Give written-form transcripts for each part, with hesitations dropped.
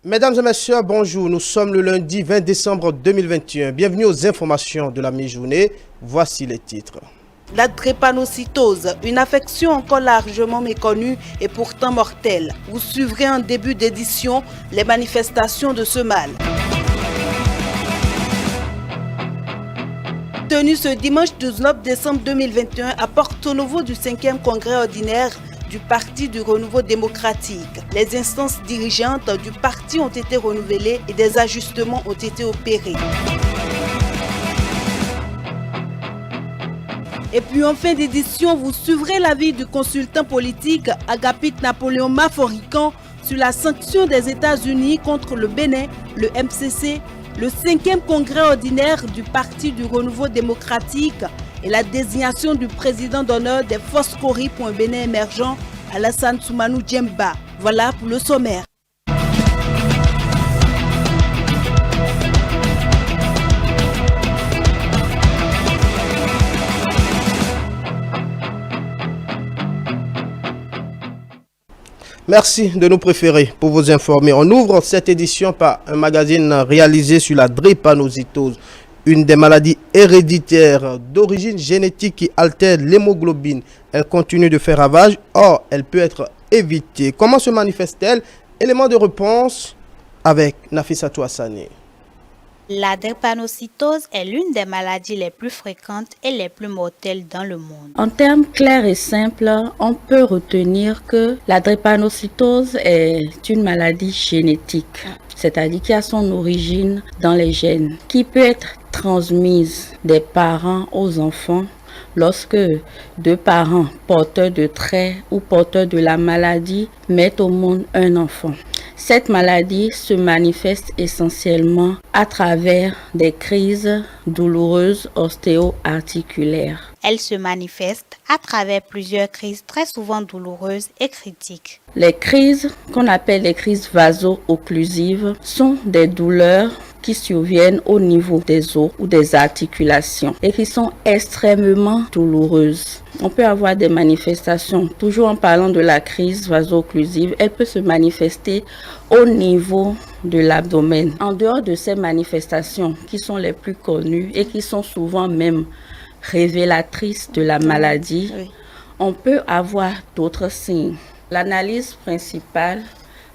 Mesdames et messieurs, bonjour. Nous sommes le lundi 20 décembre 2021. Bienvenue aux informations de la mi-journée. Voici les titres. La drépanocytose, une affection encore largement méconnue et pourtant mortelle. Vous suivrez en début d'édition les manifestations de ce mal. Tenu ce dimanche 19 décembre 2021 à Porto Novo du 5e congrès ordinaire du Parti du Renouveau démocratique. Les instances dirigeantes du parti ont été renouvelées et des ajustements ont été opérés. Et puis en fin d'édition, vous suivrez l'avis du consultant politique Agapit Napoléon Maforican sur la sanction des États-Unis contre le Bénin, le MCC, le 5e congrès ordinaire du Parti du Renouveau démocratique et la désignation du président d'honneur des Foscori pour un Bénin émergent, Alassane Soumanou Djemba. Voilà pour le sommaire. Merci de nous préférer pour vous informer. On ouvre cette édition par un magazine réalisé sur la drépanocytose, une des maladies héréditaires d'origine génétique qui altère l'hémoglobine. Elle continue de faire ravage, or elle peut être évitée. Comment se manifeste-t-elle? Élément de réponse avec Nafissatou Hassani. La drépanocytose est l'une des maladies les plus fréquentes et les plus mortelles dans le monde. En termes clairs et simples, on peut retenir que la drépanocytose est une maladie génétique, c'est-à-dire qui a son origine dans les gènes, qui peut être transmise des parents aux enfants lorsque deux parents porteurs de traits ou porteurs de la maladie mettent au monde un enfant. Cette maladie se manifeste essentiellement à travers des crises douloureuses ostéo-articulaires. Elle se manifeste à travers plusieurs crises très souvent douloureuses et critiques. Les crises qu'on appelle les crises vaso-occlusives sont des douleurs qui surviennent au niveau des os ou des articulations et qui sont extrêmement douloureuses. On peut avoir des manifestations, toujours en parlant de la crise vaso-occlusive, elle peut se manifester au niveau de l'abdomen. En dehors de ces manifestations qui sont les plus connues et qui sont souvent même révélatrices de la maladie, on peut avoir d'autres signes. L'analyse principale,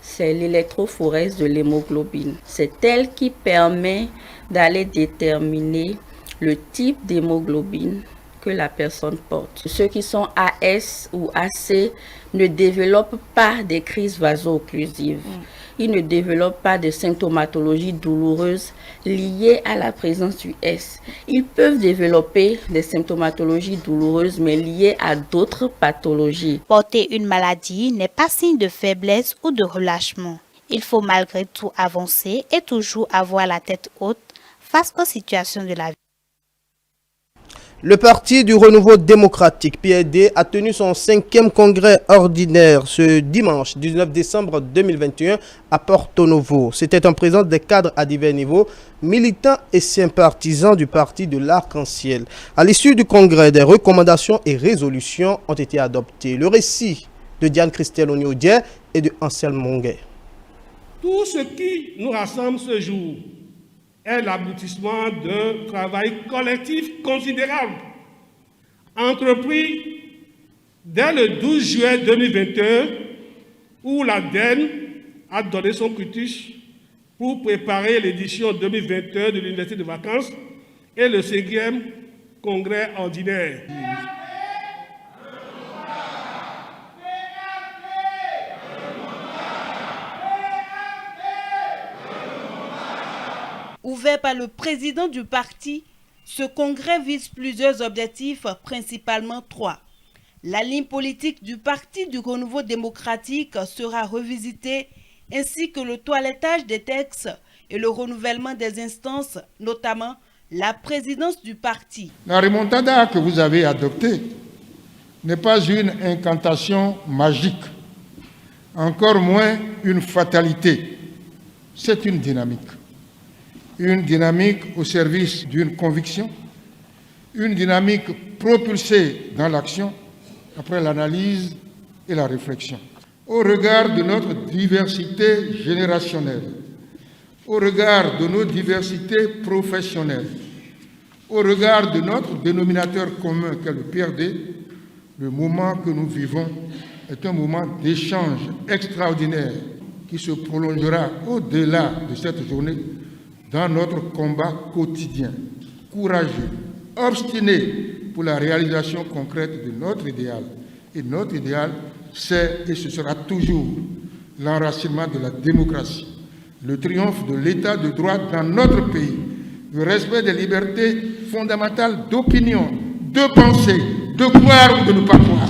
c'est l'électrophorèse de l'hémoglobine. C'est elle qui permet d'aller déterminer le type d'hémoglobine que la personne porte. Ceux qui sont AS ou AC ne développent pas des crises vaso-occlusives. Ils ne développent pas de symptomatologie douloureuse liée à la présence du S. Ils peuvent développer des symptomatologies douloureuses mais liées à d'autres pathologies. Porter une maladie n'est pas signe de faiblesse ou de relâchement. Il faut malgré tout avancer et toujours avoir la tête haute face aux situations de la vie. Le Parti du Renouveau démocratique, PRD, a tenu son 5e congrès ordinaire ce dimanche 19 décembre 2021 à Porto Novo. C'était en présence des cadres à divers niveaux, militants et sympathisants du Parti de l'Arc-en-Ciel. À l'issue du congrès, des recommandations et résolutions ont été adoptées. Le récit de Diane Christelle Oniodier et de Anselme Monguet. Tout ce qui nous rassemble ce jour est l'aboutissement d'un travail collectif considérable, entrepris dès le 12 juillet 2021, où l'ADEN a donné son cutus pour préparer l'édition 2021 de l'Université de vacances et le 5e congrès ordinaire. Ouvert par le président du parti, Ce congrès vise plusieurs objectifs, principalement 3. La ligne politique du Parti du Renouveau démocratique sera revisitée, ainsi que le toilettage des textes et le renouvellement des instances, notamment la présidence du parti. La remontada que vous avez adoptée n'est pas une incantation magique, encore moins une fatalité. C'est une dynamique au service d'une conviction, une dynamique propulsée dans l'action après l'analyse et la réflexion. Au regard de notre diversité générationnelle, au regard de nos diversités professionnelles, au regard de notre dénominateur commun qu'est le PRD, le moment que nous vivons est un moment d'échange extraordinaire qui se prolongera au-delà de cette journée dans notre combat quotidien, courageux, obstiné pour la réalisation concrète de notre idéal. Et notre idéal, c'est et ce sera toujours l'enracinement de la démocratie, le triomphe de l'état de droit dans notre pays, le respect des libertés fondamentales d'opinion, de pensée, de croire ou de ne pas croire.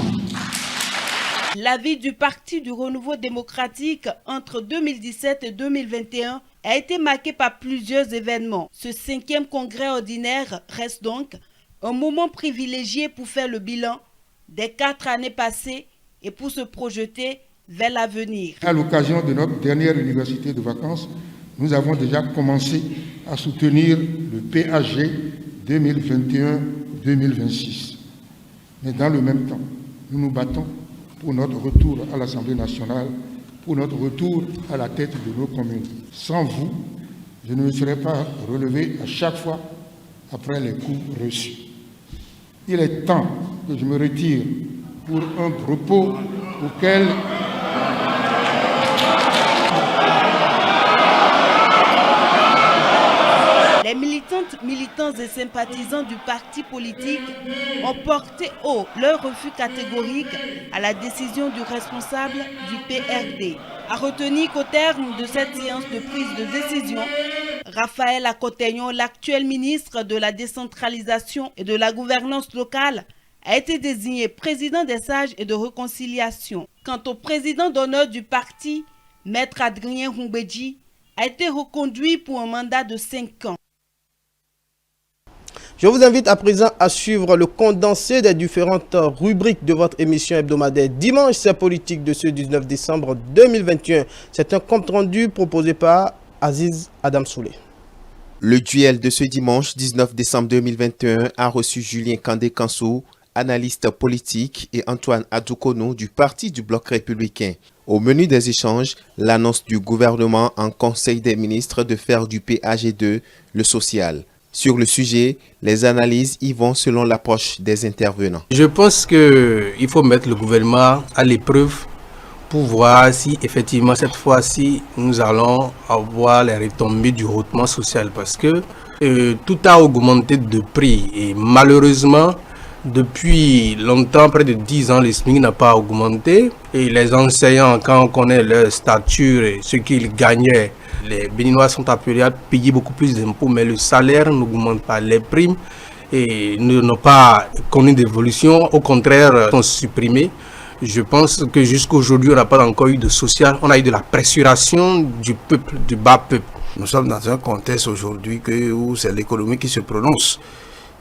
La vie du Parti du Renouveau démocratique entre 2017 et 2021 a été marquée par plusieurs événements. Ce 5e congrès ordinaire reste donc un moment privilégié pour faire le bilan des 4 années passées et pour se projeter vers l'avenir. À l'occasion de notre dernière université de vacances, nous avons déjà commencé à soutenir le PAG 2021-2026. Mais dans le même temps, nous nous battons pour notre retour à l'Assemblée nationale, pour notre retour à la tête de nos communes. Sans vous, je ne me serais pas relevé à chaque fois après les coups reçus. Il est temps que je me retire pour un repos auquel Les militantes, militants et sympathisants du parti politique ont porté haut leur refus catégorique à la décision du responsable du PRD. À retenir qu'au terme de cette séance de prise de décision, Raphaël Akoteyon, l'actuel ministre de la décentralisation et de la gouvernance locale, a été désigné président des Sages et de réconciliation. Quant au président d'honneur du parti, Maître Adrien Humbedji, a été reconduit pour un mandat de 5 ans. Je vous invite à présent à suivre le condensé des différentes rubriques de votre émission hebdomadaire Dimanche, c'est politique de ce 19 décembre 2021. C'est un compte rendu proposé par Aziz Adam Souley. Le duel de ce dimanche 19 décembre 2021 a reçu Julien Kandé-Kansou, analyste politique, et Antoine Adoukono du Parti du Bloc républicain. Au menu des échanges, l'annonce du gouvernement en Conseil des ministres de faire du PAG2 le social. Sur le sujet, les analyses y vont selon l'approche des intervenants. Je pense qu'il faut mettre le gouvernement à l'épreuve pour voir si effectivement cette fois-ci nous allons avoir les retombées du hautement social, parce que tout a augmenté de prix et malheureusement depuis longtemps, près de 10 ans, le SMIC n'a pas augmenté et les enseignants, quand on connaît leur stature et ce qu'ils gagnaient, les Béninois sont appelés à payer beaucoup plus d'impôts, mais le salaire n'augmente pas, les primes et n'ont pas connu d'évolution, au contraire sont supprimées. Je pense que jusqu'à aujourd'hui, on n'a pas encore eu de social, on a eu de la pressuration du peuple, du bas peuple. Nous sommes dans un contexte aujourd'hui où c'est l'économie qui se prononce.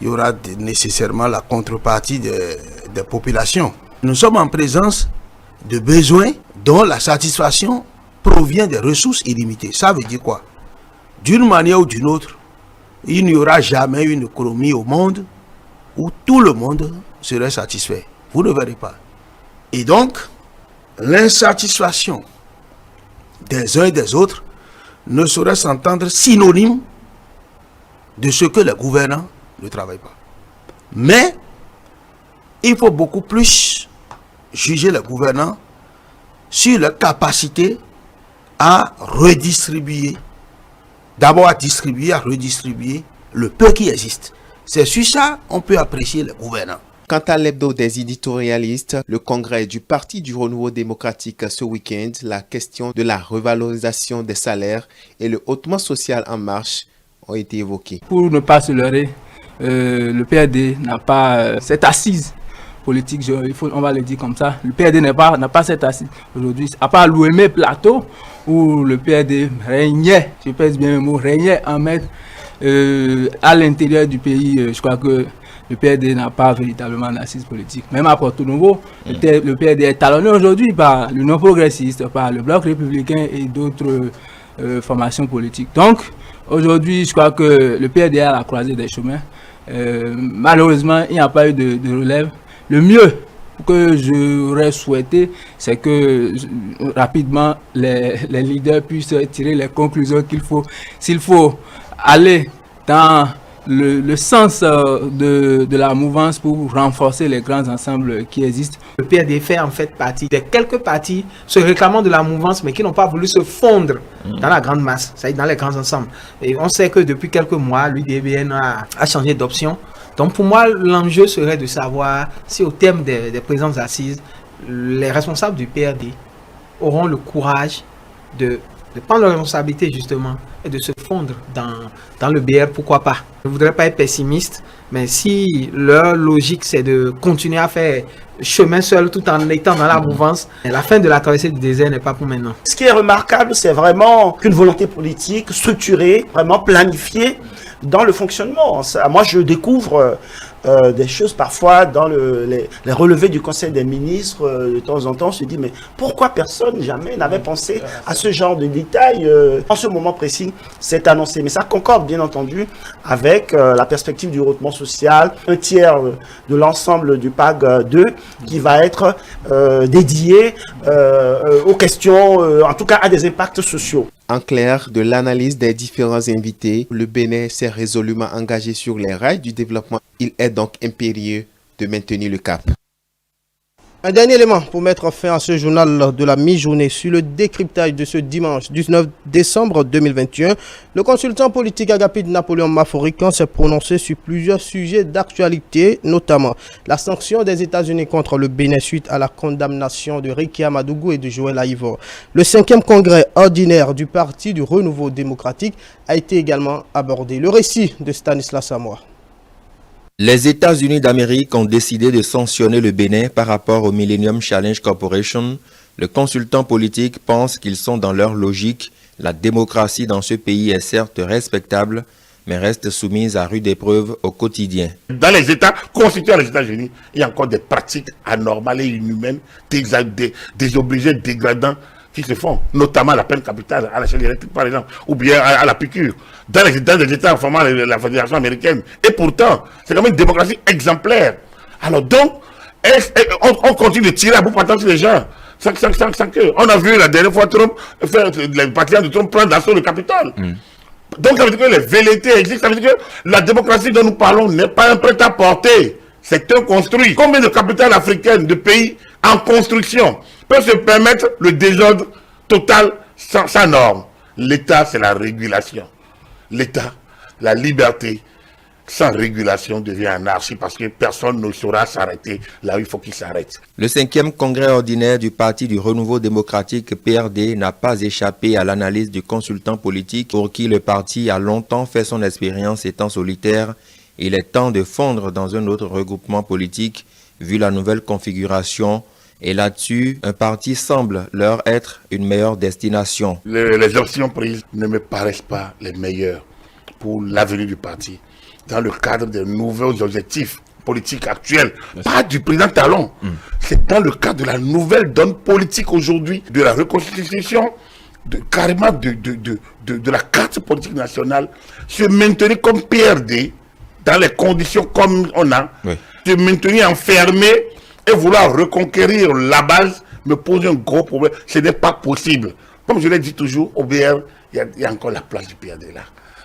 Il y aura nécessairement la contrepartie des populations. Nous sommes en présence de besoins dont la satisfaction provient des ressources illimitées. Ça veut dire quoi? D'une manière ou d'une autre, il n'y aura jamais une économie au monde où tout le monde serait satisfait. Vous ne verrez pas. Et donc, l'insatisfaction des uns et des autres ne saurait s'entendre synonyme de ce que les gouvernants ne travaillent pas. Mais il faut beaucoup plus juger les gouvernants sur leur capacité à redistribuer, d'abord à distribuer, à redistribuer le peu qui existe. C'est sur ça qu'on peut apprécier les gouvernants. Quant à l'hebdo des éditorialistes, le congrès du Parti du Renouveau démocratique ce week-end, la question de la revalorisation des salaires et le hautement social en marche ont été évoqués. Pour ne pas se leurrer, le PRD n'a pas cette assise politique, on va le dire comme ça. Le PRD n'a pas cette assise aujourd'hui, à part l'OME Plateau, où le PRD régnait, je pèse bien le mot, régnait en maître à l'intérieur du pays. Je crois que le PRD n'a pas véritablement d'assise politique. Même à Porto Novo, le PRD est talonné aujourd'hui par l'Union progressiste, par le Bloc républicain et d'autres formations politiques. Donc, aujourd'hui, je crois que le PRD est à la croisée des chemins. Malheureusement, il n'y a pas eu de relève. Le mieux que j'aurais souhaité, c'est que rapidement les leaders puissent tirer les conclusions qu'il faut. S'il faut aller dans le sens de la mouvance pour renforcer les grands ensembles qui existent. Le PRD fait en fait partie des quelques partis se réclamant de la mouvance, mais qui n'ont pas voulu se fondre dans la grande masse, c'est-à-dire dans les grands ensembles. Et on sait que depuis quelques mois, l'UDBN a changé d'option. Donc pour moi, l'enjeu serait de savoir si au terme des présentes assises, les responsables du PRD auront le courage de prendre leurs responsabilités justement et de se fondre dans le BR, pourquoi pas. Je ne voudrais pas être pessimiste, mais si leur logique c'est de continuer à faire chemin seul tout en étant dans la mouvance, la fin de la traversée du désert n'est pas pour maintenant. Ce qui est remarquable, c'est vraiment qu'une volonté politique structurée, vraiment planifiée dans le fonctionnement. Moi, je découvre des choses parfois dans les relevés du Conseil des ministres. De temps en temps, on se dit, mais pourquoi personne jamais n'avait pensé à ce genre de détails en ce moment précis, c'est annoncé. Mais ça concorde bien entendu avec la perspective du rehaussement social, un tiers de l'ensemble du PAG 2 qui va être dédié aux questions, en tout cas à des impacts sociaux. En clair, de l'analyse des différents invités, le Bénin s'est résolument engagé sur les rails du développement. Il est donc impérieux de maintenir le cap. Un dernier élément pour mettre fin à ce journal de la mi-journée sur le décryptage de ce dimanche 19 décembre 2021. Le consultant politique Agapit Napoléon Maforican s'est prononcé sur plusieurs sujets d'actualité, notamment la sanction des États-Unis contre le Bénin suite à la condamnation de Ricky Amadougou et de Joël Aïvor. Le 5e congrès ordinaire du Parti du Renouveau démocratique a été également abordé. Le récit de Stanislas Samoa. Les États-Unis d'Amérique ont décidé de sanctionner le Bénin par rapport au Millennium Challenge Corporation. Le consultant politique pense qu'ils sont dans leur logique. La démocratie dans ce pays est certes respectable, mais reste soumise à rude épreuve au quotidien. Dans les États constitués aux États-Unis, il y a encore des pratiques anormales et inhumaines, désobligées, dégradants, qui se font, notamment la peine capitale à la chaîne électrique par exemple, ou bien à la piqûre, dans les États formant la Fédération américaine. Et pourtant, c'est quand même une démocratie exemplaire. Alors donc, on continue de tirer à bout portant sur les gens, sans que... On a vu la dernière fois Trump, les partisans de Trump prendre d'assaut le Capitole. Donc ça veut dire que les velléités existent, ça veut dire que la démocratie dont nous parlons n'est pas un prêt-à-porter, c'est un construit. Combien de capitales africaines, de pays en construction peut se permettre le désordre total sans norme? L'État, c'est la régulation. L'État, la liberté, sans régulation devient anarchie parce que personne ne saura s'arrêter là où il faut qu'il s'arrête. Le 5e congrès ordinaire du Parti du Renouveau démocratique PRD n'a pas échappé à l'analyse du consultant politique pour qui le parti a longtemps fait son expérience étant solitaire. Il est temps de fondre dans un autre regroupement politique vu la nouvelle configuration. Et là-dessus, un parti semble leur être une meilleure destination. Les options prises ne me paraissent pas les meilleures pour l'avenir du parti. Dans le cadre des nouveaux objectifs politiques actuels, pas du président Talon, c'est dans le cadre de la nouvelle donne politique aujourd'hui, de la reconstitution, carrément de la carte politique nationale, se maintenir comme PRD, dans les conditions comme on a, se maintenir enfermé et vouloir reconquérir la base me pose un gros problème. Ce n'est pas possible. Comme je l'ai dit toujours, au BR, il y a encore la place du PRD là.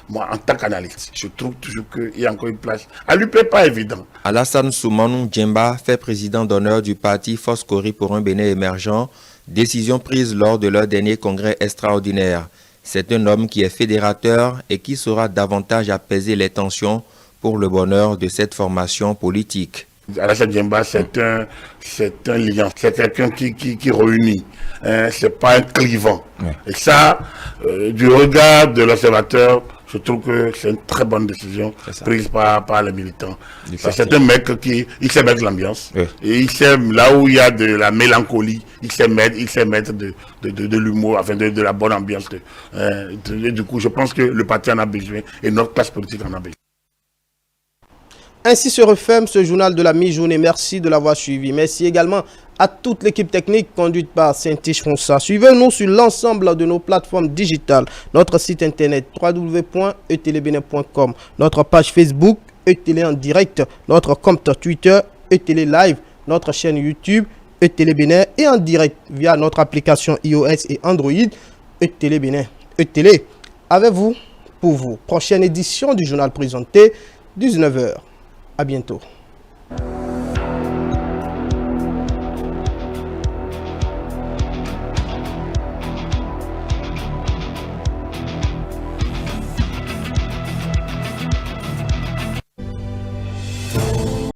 Moi, en tant qu'analyste, je trouve toujours qu'il y a encore une place. À l'UP, pas évident. Alassane Soumanou Djemba fait président d'honneur du parti Foskori pour un Bénin émergent, décision prise lors de leur dernier congrès extraordinaire. C'est un homme qui est fédérateur et qui saura davantage apaiser les tensions pour le bonheur de cette formation politique. Alassane Djemba, c'est un liant, c'est quelqu'un qui réunit, c'est pas un clivant. Et ça, du regard de l'observateur, Je trouve que c'est une très bonne décision prise par les militants. C'est un mec il sait mettre l'ambiance. Oui. Et il sait, là où il y a de la mélancolie, il sait mettre de l'humour, enfin de la bonne ambiance. Du coup, je pense que le parti en a besoin et notre classe politique en a besoin. Ainsi se referme ce journal de la mi-journée. Merci de l'avoir suivi. Merci également à toute l'équipe technique conduite par Saint-Tiche Fonsa. Suivez-nous sur l'ensemble de nos plateformes digitales. Notre site internet www.etelebene.com, notre page Facebook Etele en direct, notre compte Twitter Etele Live, notre chaîne YouTube Etelebene et en direct via notre application iOS et Android Etelebene. Etele avec vous pour vous. Prochaine édition du journal présenté 19h. À bientôt.